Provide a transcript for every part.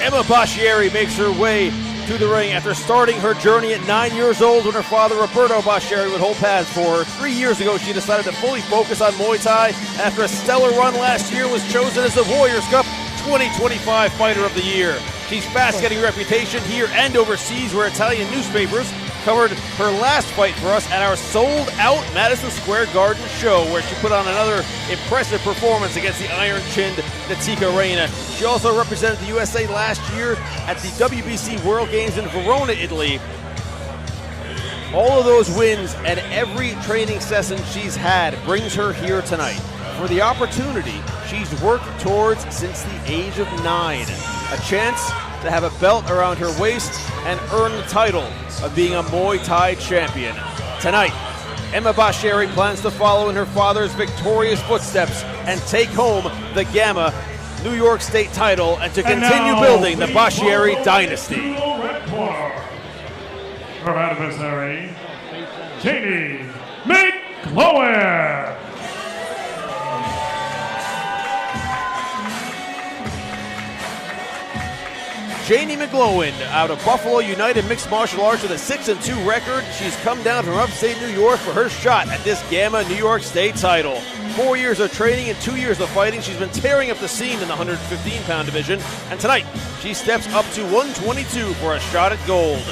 Emma Bascieri makes her way to the ring after starting her journey at 9 years old when her father, Roberto Bascieri, would hold pads for her. 3 years ago, she decided to fully focus on Muay Thai. After a stellar run last year, was chosen as the Warriors Cup 2025 Fighter of the Year. She's fast getting a reputation here and overseas, where Italian newspapers covered her last fight for us at our sold-out Madison Square Garden show, where she put on another impressive performance against the iron-chinned Natica Reina. She also represented the USA last year at the WBC World Games in Verona, Italy. All of those wins and every training session she's had brings her here tonight for the opportunity she's worked towards since the age of 9. A chance to have a belt around her waist and earn the title of being a Muay Thai champion. Tonight, Emma Bascieri plans to follow in her father's victorious footsteps and take home the Gamma New York State title and to continue building the Bascieri dynasty. Her adversary, Janie McClowan. Janie McClowan out of Buffalo United Mixed Martial Arts with a 6-2 record. She's come down from upstate New York for her shot at this Gamma New York State title. 4 years of training and 2 years of fighting. She's been tearing up the scene in the 115-pound division. And tonight, she steps up to 122 for a shot at gold.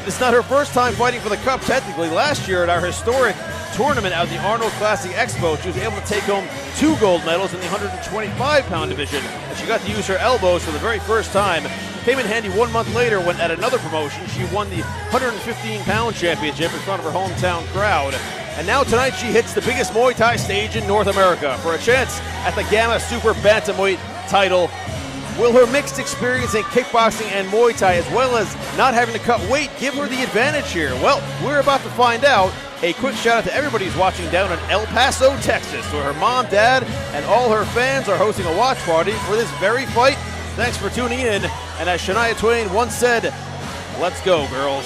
It's not her first time fighting for the cup, technically. Last year at our historic tournament out at the Arnold Classic Expo, she was able to take home 2 gold medals in the 125-pound division. And she got to use her elbows for the very first time. Came in handy 1 month later when at another promotion she won the 115-pound championship in front of her hometown crowd. And now tonight she hits the biggest Muay Thai stage in North America for a chance at the Gamma Super Bantamweight title. Will her mixed experience in kickboxing and Muay Thai, as well as not having to cut weight, give her the advantage here? Well, we're about to find out. A quick shout out to everybody who's watching down in El Paso, Texas, where her mom, dad, and all her fans are hosting a watch party for this very fight. Thanks for tuning in. And as Shania Twain once said, let's go, girls.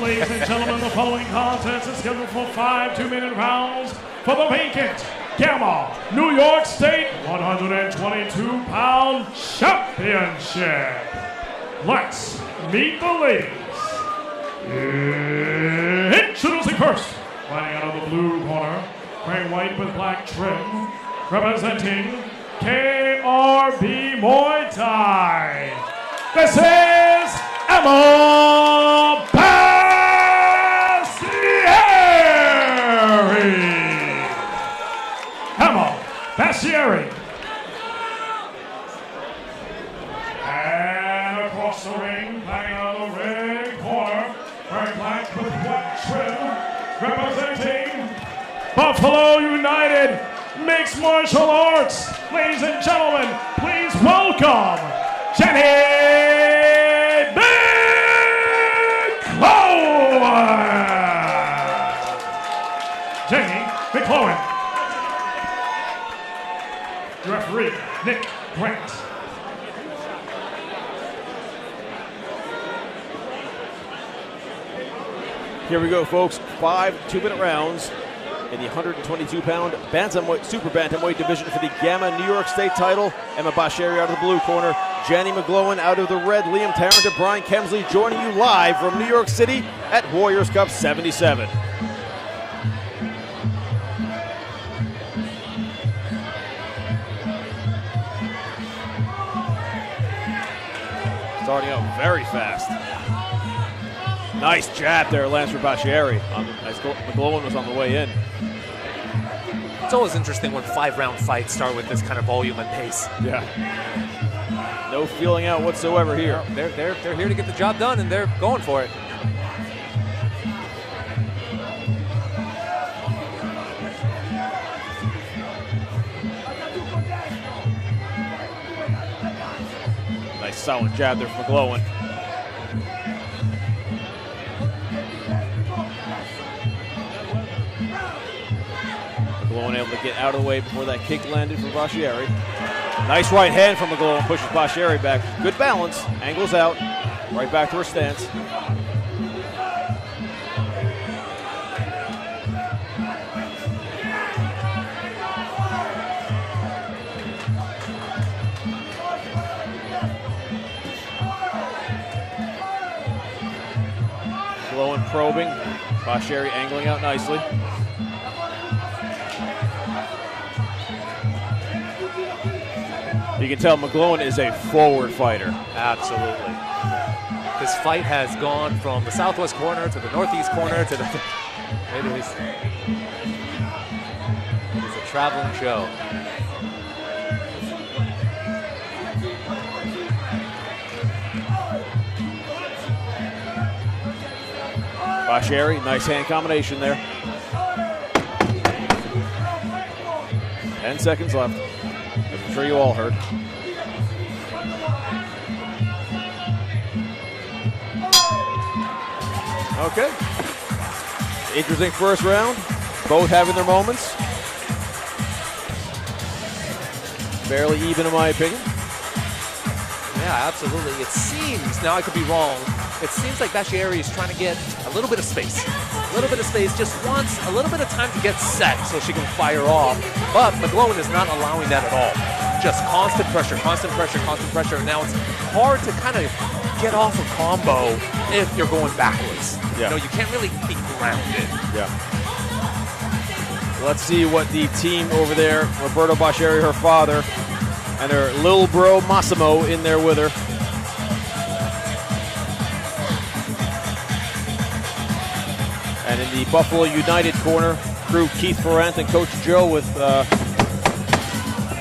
Ladies and gentlemen, the following contest is scheduled for 5 2-minute rounds for the vacant Gamma New York State 122-pound championship. Let's meet the ladies. Introducing first, fighting out of the blue corner, wearing white with black trim, representing KRB Muay Thai. This is Emma Bascieri. Emma Bascieri. And across the ring, playing out of the red corner, wearing black with white trim, representing Buffalo United Mixed Martial Arts. Ladies and gentlemen, please welcome Janie McClowan. Janie McClowan. Your referee, Nick Grant. Here we go, folks. 5 2-minute rounds in the 122-pound bantamweight, super bantamweight division for the Gamma New York State title. Emma Bascieri out of the blue corner, Janie McClowan out of the red. Liam Tarrant and Brian Kemsley joining you live from New York City at Warriors Cup 77. Starting out very fast. Nice jab there, Lance for Bascieri. McClowan was on the way in. It's always interesting when 5-round fights start with this kind of volume and pace. Yeah. No feeling out whatsoever here. They're here to get the job done, and they're going for it. Nice solid jab there from McClowan. McClowan able to get out of the way before that kick landed from Bascieri. Nice right hand from McClowan, pushes Bascieri back. Good balance, angles out, right back to her stance. McGlowan probing. Basheri angling out nicely. You can tell McGlowan is a forward fighter. Absolutely. This fight has gone from the southwest corner to the northeast corner to the... It is a traveling show. Basheri, nice hand combination there. 10 seconds left. I'm sure you all heard. Okay. Interesting first round. Both having their moments. Fairly even in my opinion. Yeah, absolutely. It seems, now I could be wrong, it seems like Basheri is trying to get a little bit of space. A little bit of space, just wants a little bit of time to get set so she can fire off. But McGlowan is not allowing that at all. Just constant pressure, constant pressure, constant pressure. Now it's hard to kind of get off a combo if you're going backwards. Yeah. You know, you can't really be grounded. Yeah. Let's see what the team over there, Roberto Basheri, her father, and her little bro Massimo in there with her. And in the Buffalo United corner, crew Keith Ferrant and Coach Joe with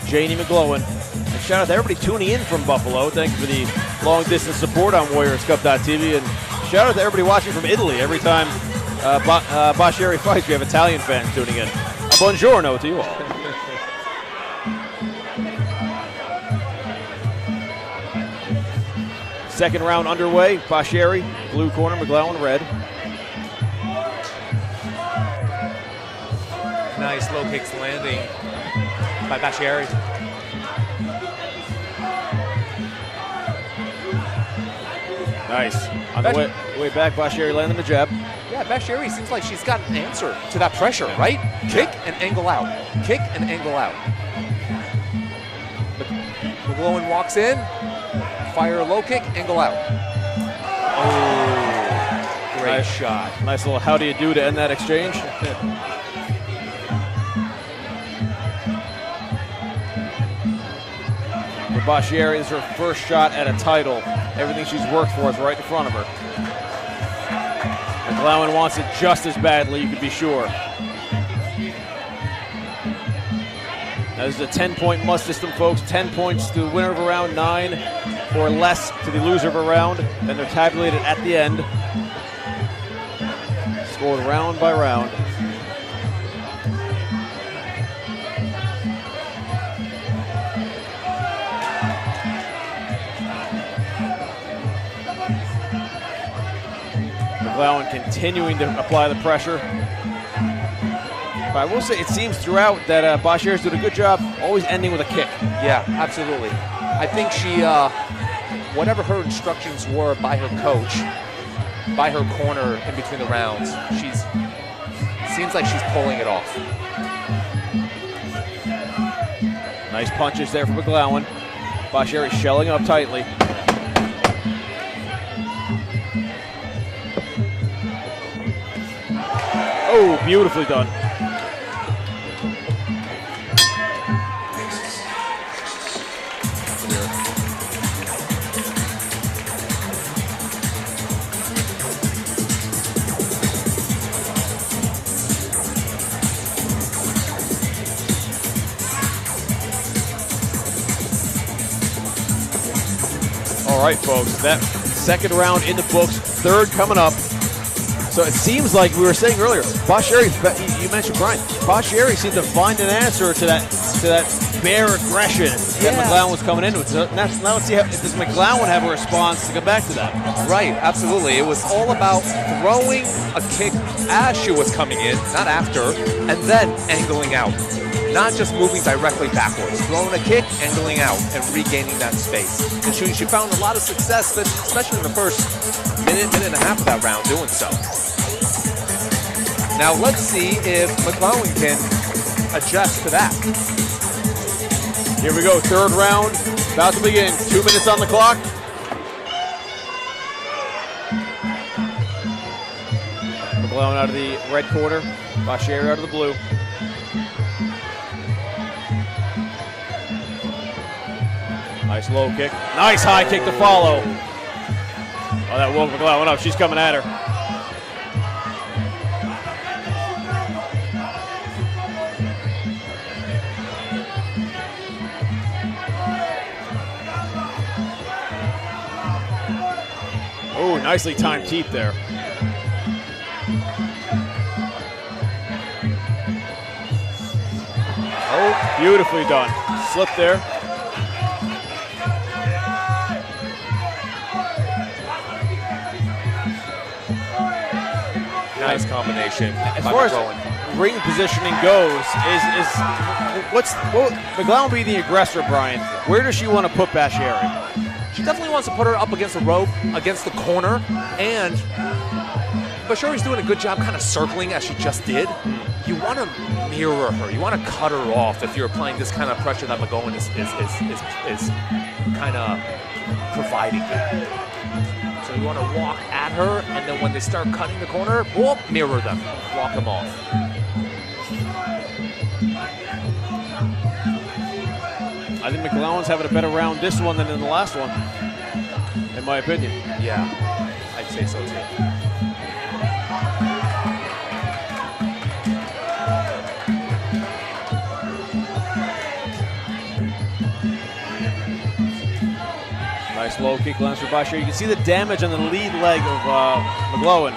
Janie McGlowan. And shout out to everybody tuning in from Buffalo. Thank you for the long distance support on WarriorsCup.tv. And shout out to everybody watching from Italy. Every time Basheri fights, we have Italian fans tuning in. Buongiorno to you all. Second round underway. Basheri, blue corner, McGlowan, red. Nice low kicks landing by Basheri. Nice. On the way back, Basheri landing the jab. Yeah, Basheri seems like she's got an answer to that pressure, right? Kick and angle out. Kick and angle out. McGlowan walks in, fire a low kick, angle out. Oh, great shot. Nice little how do you do to end that exchange. For Basheri, this is her first shot at a title. Everything she's worked for is right in front of her. McGlowan wants it just as badly, you can be sure. Now this is a 10-point must system, folks. 10 points to the winner of a round, 9 or less to the loser of a round. Then they're tabulated at the end. Scored round by round. McGlowan continuing to apply the pressure. But I will say it seems throughout that Basheri's doing a good job always ending with a kick. Yeah, absolutely. I think she, whatever her instructions were by her coach, by her corner in between the rounds, seems like she's pulling it off. Nice punches there from McGlowan. Basheri shelling up tightly. Oh, beautifully done. All right, folks, that second round in the books, third coming up. So it seems like we were saying earlier, Basheri, you mentioned Brian, Basheri seemed to find an answer to that bare aggression that McGlowan was coming into. So now let's see, does McGlowan have a response to come back to that? Right, absolutely. It was all about throwing a kick as she was coming in, not after, and then angling out. Not just moving directly backwards, throwing a kick, angling out, and regaining that space. And she found a lot of success, especially in the first minute and a half of that round doing so. Now let's see if McGlowan can adjust to that. Here we go, third round, about to begin. 2 minutes on the clock. McGlowan out of the red corner. Bashir out of the blue. Nice low kick. Nice high kick to follow. Oh, that woke McGlowan up. She's coming at her. Oh, nicely timed teep there. Oh, beautifully done. Slip there. Nice combination. As far as ring positioning goes, McGlowan be the aggressor, Brian. Where does she want to put Bashiri? She definitely wants to put her up against the rope, against the corner, and Bashiri's doing a good job kind of circling as she just did. You want to mirror her. You want to cut her off if you're applying this kind of pressure that McGlowan is kind of providing. So you want to walk at her, and then when they start cutting the corner, whoop, mirror them, walk them off. I think McGlowan's having a better round this one than in the last one, in my opinion. Yeah, I'd say so too. Nice low kick lands for Bashir. You can see the damage on the lead leg of McGlowan.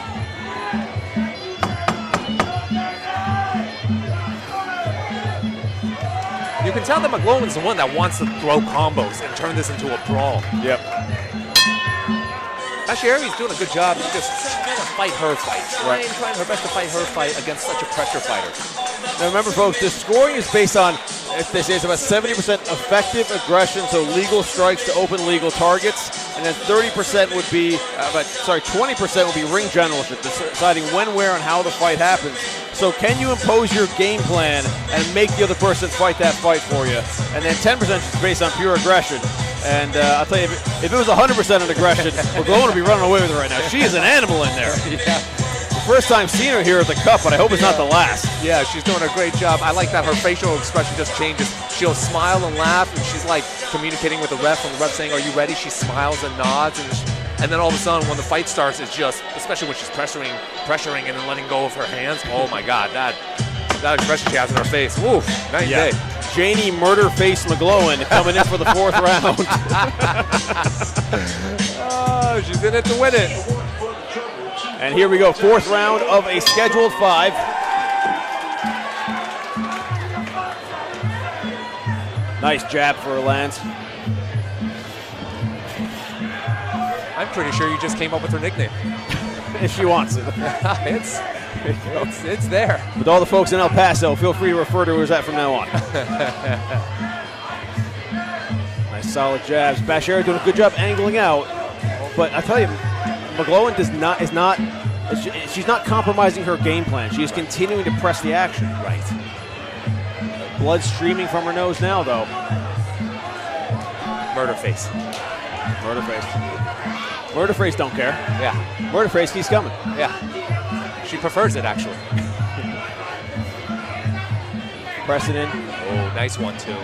You can tell that McGlowan's the one that wants to throw combos and turn this into a brawl. Yep. Bashiri's doing a good job just trying to fight her fight. Right. Trying her best to fight her fight against such a pressure fighter. Now remember, folks, the scoring is based on, they say it's about 70% effective aggression, so legal strikes to open legal targets, and then 30% would be, 20% would be ring generalship, deciding when, where, and how the fight happens. So can you impose your game plan and make the other person fight that fight for you? And then 10% is based on pure aggression. And I'll tell you, if it was 100% of aggression, McGlowan would be running away with it right now. She is an animal in there. Yeah. First time seeing her here at the Cup, but I hope it's not the last. Yeah, she's doing a great job. I like that her facial expression just changes. She'll smile and laugh, and she's like communicating with the ref, and the ref saying, "Are you ready?" She smiles and nods, and then all of a sudden, when the fight starts, it's just, especially when she's pressuring, and then letting go of her hands. Oh my God, that expression she has in her face. Woof, night and day. Janie Murder Face McGlowan coming in for the fourth round. Oh, she's in it to win it. And here we go, fourth round of a scheduled 5. Nice jab for her, Lance. I'm pretty sure you just came up with her nickname. If she wants it. It's there. With all the folks in El Paso, feel free to refer to her as that from now on. Nice solid jabs. Bashir doing a good job angling out. But I tell you, McGlowan she's not compromising her game plan. She is continuing to press the action. Right. Blood streaming from her nose now, though. Murder face. Murder face. Murder face don't care. Yeah. Murder face keeps coming. Yeah. She prefers it, actually. Press it in. Oh, nice one, too.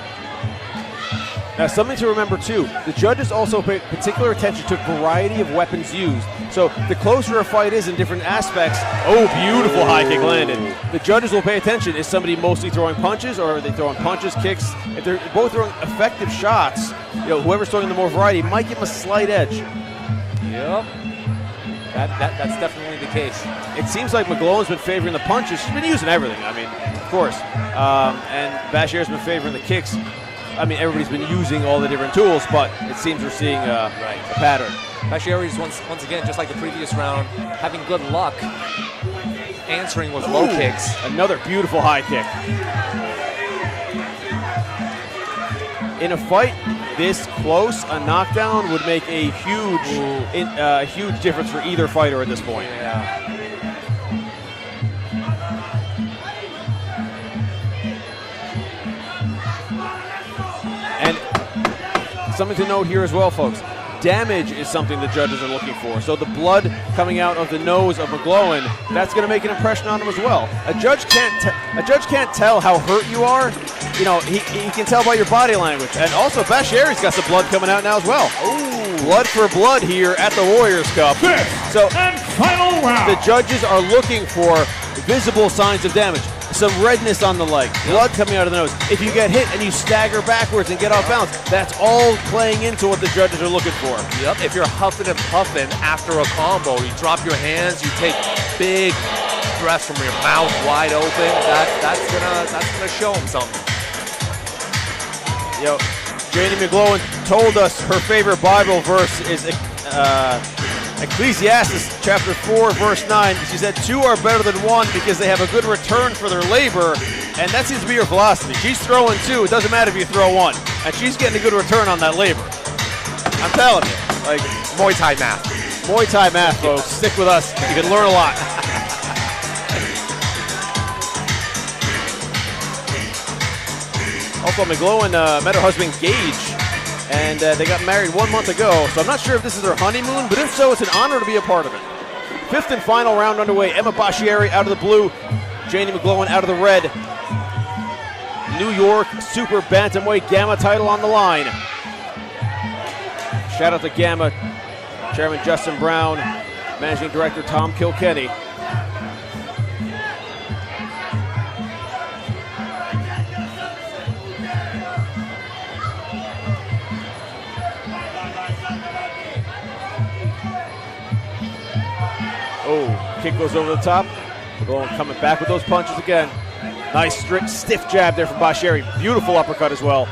Now, something to remember, too, the judges also pay particular attention to variety of weapons used. So the closer a fight is in different aspects, oh, beautiful high kick landed. The judges will pay attention. Is somebody mostly throwing punches, or are they throwing punches, kicks? If they're both throwing effective shots, whoever's throwing the more variety might give them a slight edge. Yep. That's definitely the case. It seems like McGlowan's been favoring the punches. She's been using everything, I mean, of course. And Bashir's been favoring the kicks. I mean, everybody's been using all the different tools, but it seems we're seeing a pattern. Bashiri's once again, just like the previous round, having good luck answering with low kicks. Another beautiful high kick. In a fight this close, a knockdown would make a huge difference for either fighter at this point. Yeah. And something to note here as well, folks. damage is something the judges are looking for. So the blood coming out of the nose of McGlowan, that's going to make an impression on him as well. A judge can't tell how hurt you are. You know, he can tell by your body language. And also, Bashieri's got some blood coming out now as well. Ooh, blood for blood here at the Warriors Cup. So, and final round. The judges are looking for visible signs of damage. Some redness on the leg, blood coming out of the nose. If you get hit and you stagger backwards and get off balance, that's all playing into what the judges are looking for. Yep, if you're huffing and puffing after a combo, you drop your hands, you take big breaths from your mouth wide open, that's gonna show them something. You know, Janie McGlowan told us her favorite Bible verse is Ecclesiastes chapter 4, verse 9. She said, 2 are better than 1 because they have a good return for their labor. And that seems to be her philosophy. She's throwing 2. It doesn't matter if you throw 1. And she's getting a good return on that labor. I'm telling you. Like Muay Thai math. Muay Thai math, folks. Stick with us. You can learn a lot. Also, McGlowan met her husband, Gage. And they got married 1 month ago, so I'm not sure if this is their honeymoon, but if so, it's an honor to be a part of it. Fifth and final round underway. Emma Bashieri out of the blue, Janie McGlowan out of the red. New York Super Bantamweight Gamma title on the line. Shout out to Gamma, Chairman Justin Brown, Managing Director Tom Kilkenny. Oh, kick goes over the top. McGlowan coming back with those punches again. Nice strict, stiff jab there from Bashieri. Beautiful uppercut as well.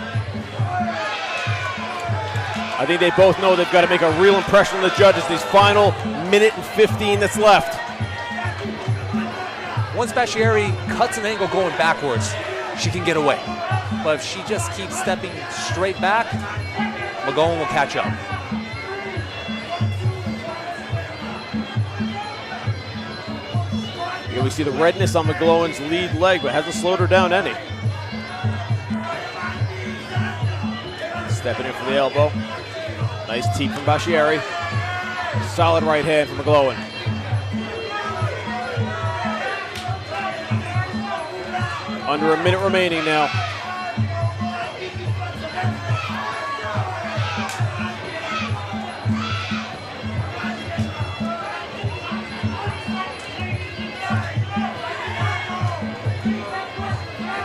I think they both know they've got to make a real impression on the judges these final minute and 15 that's left. Once Bashieri cuts an angle going backwards, she can get away. But if she just keeps stepping straight back, McGlowan will catch up. Here we see the redness on McGlowan's lead leg, but hasn't slowed her down any. Stepping in for the elbow. Nice teep from Bashieri. Solid right hand from McGlowan. Under a minute remaining now.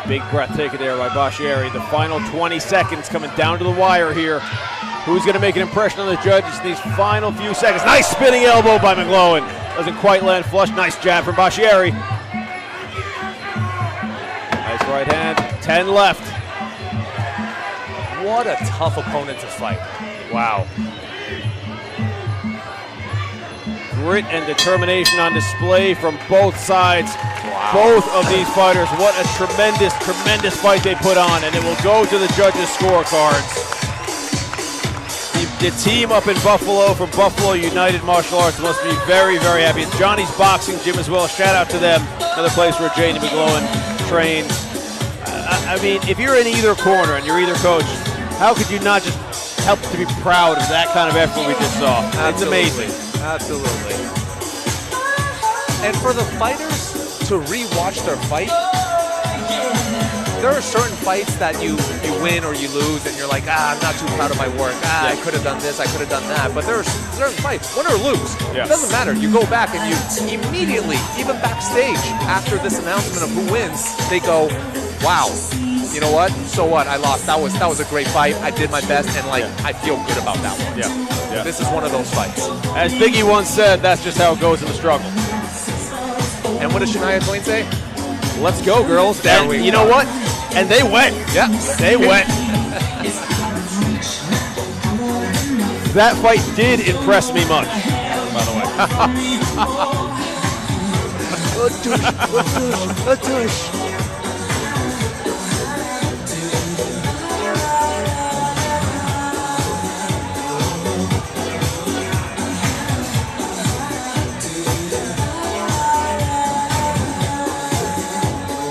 Big breath taken there by Bashieri. The final 20 seconds coming down to the wire here. Who's going to make an impression on the judges in these final few seconds? Nice spinning elbow by McGlowan. Doesn't quite land flush. Nice jab from Bashieri. Nice right hand. 10 left. What a tough opponent to fight. Wow. Grit and determination on display from both sides. Wow. Both of these fighters, what a tremendous, tremendous fight they put on, and it will go to the judges' scorecards. The team up in Buffalo from Buffalo United Martial Arts must be very, very happy. It's Johnny's Boxing Gym as well. Shout out to them. Another place where Janie McGlowan trains. I mean, if you're in either corner and you're either coach, how could you not just help to be proud of that kind of effort we just saw? Absolutely. It's amazing. Absolutely. And for the fighters to re-watch their fight, there are certain fights that you win or you lose and you're like, I'm not too proud of my work. I could have done this, I could have done that. But there are certain fights, win or lose, it doesn't matter. You go back and you immediately, even backstage, after this announcement of who wins, they go, wow, you know what? So what? I lost. That was a great fight. I did my best, and I feel good about that one. Yeah. This is one of those fights. As Biggie once said, that's just how it goes in the struggle. And what does Shania Twain say? Let's go, girls. And you know what? And they went. Yeah. They went. That fight did impress me much, by the way.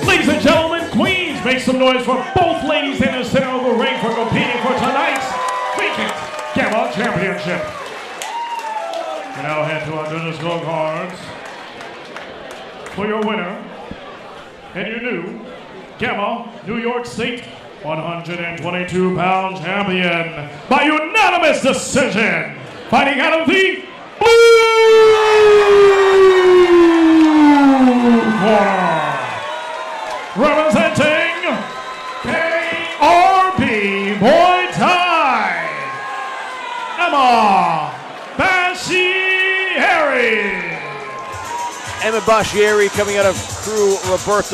Ladies and gentlemen, Queens, make some noise for both ladies in the center of the ring for competing for tonight's vacant Gamma Championship. We now head to our judges' scorecards for your winner and your new Gamma New York State 122-pound champion by unanimous decision, fighting out of the blue corner, representing KRB Muay Thai, Emma Bashieri. Emma Bashieri coming out of crew Roberto.